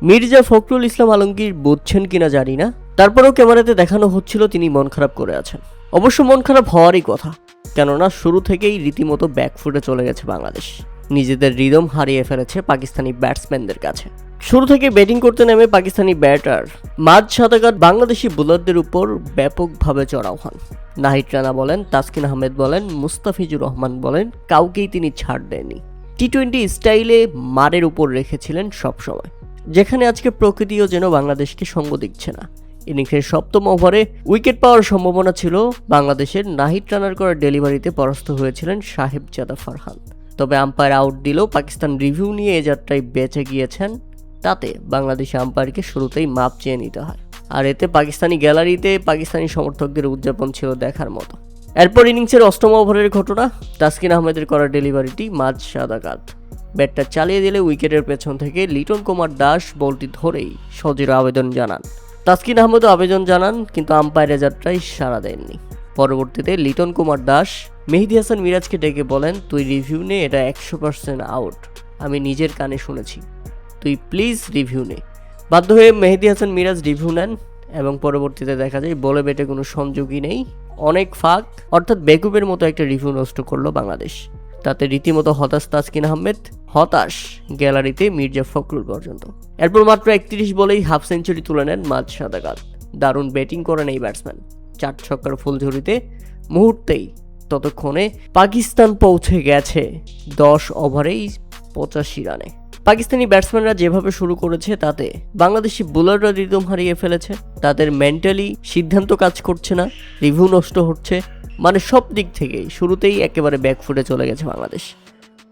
মির্জা ফখরুল ইসলাম আলমগীর বুঝছেন কিনা জানি না, তারপরেও ক্যামেরাতে দেখানো হচ্ছিল তিনি মন খারাপ করে আছেন। অবশ্য মন খারাপ হওয়ারই কথা, কেননা শুরু থেকেই রীতিমতো ব্যাকফুটে চলে গেছে বাংলাদেশ। নিজেদের রিদম হারিয়ে ফেলেছে পাকিস্তানি ব্যাটসম্যানদের কাছে। শুরু থেকে ব্যাটিং করতে নেমে পাকিস্তানি ব্যাটার মাঝ সাদাগাত বাংলাদেশি বোলারদের উপর ব্যাপকভাবে চড়াও হন। নাহিদ রানা বলেন, তাসকিন আহমেদ বলেন, মুস্তাফিজুর রহমান বলেন, কাউকেই তিনি ছাড় দেননি। টি-20 স্টাইলে মারের উপর রেখেছিলেন সবসময়, যেখানে আজকে প্রকৃতিও যেন বাংলাদেশকে সঙ্গ দিচ্ছে না। ইনিংসের সপ্তম ওভারে উইকেট পাওয়ার সম্ভাবনা ছিল বাংলাদেশের। নাহিদ রানার করা ডেলিভারিতে পরাস্ত হয়েছিলেন সাহেবজাদা ফারহান। তবে আম্পায়ার আউট দিলেও পাকিস্তান রিভিউ নিয়ে এ যাত্রায় বেঁচে গিয়েছেন। তাতে বাংলাদেশি আম্পায়ারকে শুরুতেই মাপ চেয়ে নিতে হয়, আর এতে পাকিস্তানি গ্যালারিতে পাকিস্তানি সমর্থকদের উদযাপন ছিল দেখার মতো। এরপর ইনিংসের অষ্টম ওভারের ঘটনা, তাসকিন আহমেদের করা ডেলিভারিটি মাঝ সাদাকাত। ব্যাটটা চালিয়ে দিলে উইকেটের পেছন থেকে লিটন কুমার দাস বলটি ধরেই সজীর আবেদন জানান। তাসকিন আহমেদও আবেদন জানান, কিন্তু আম্পায়ারের যাত্রায় সাড়া দেননি। পরবর্তীতে লিটন কুমার দাস মেহেদী হাসান মিরাজকে ডেকে বলেন, তুই রিভিউ নে, এটা 100% আউট, আমি নিজের কানে শুনেছি, তুই প্লিজ রিভিউ নে। বাধ্য হয়ে মেহেদী হাসান মিরাজ রিভিউ নেন এবং পরবর্তীতে দেখা যায় বলে বেটে কোনো সংযোগই নেই, অনেক ফাঁক, অর্থাৎ বেকুবের মতো একটা রিভিউ নষ্ট করলো বাংলাদেশ। তাতে রীতিমতো হতাশ তাসকিন আহমেদ, হতাশ গ্যালারিতে মির্জা ফখরুল পর্যন্ত। এরপর মাত্র 31 বলেই হাফ সেঞ্চুরি তুলে নেন মাঝ সাদাকাত। দারুণ ব্যাটিং করেন এই ব্যাটসম্যান। 4 ছক্কার ফুলঝুরিতে মুহূর্তেই ততক্ষণে পাকিস্তান পৌঁছে গেছে 10 ওভারেই 85 রানে। পাকিস্তানি ব্যাটসম্যানরা যেভাবে শুরু করেছে তাতে বাংলাদেশি বোলাররা রিদম হারিয়ে ফেলেছে। তাদের মেন্টালি সিদ্ধান্ত কাজ করছে না, রিভিউ নষ্ট হচ্ছে, মানে সব দিক থেকেই শুরুতেই একেবারে ব্যাকফুটে চলে গেছে বাংলাদেশ।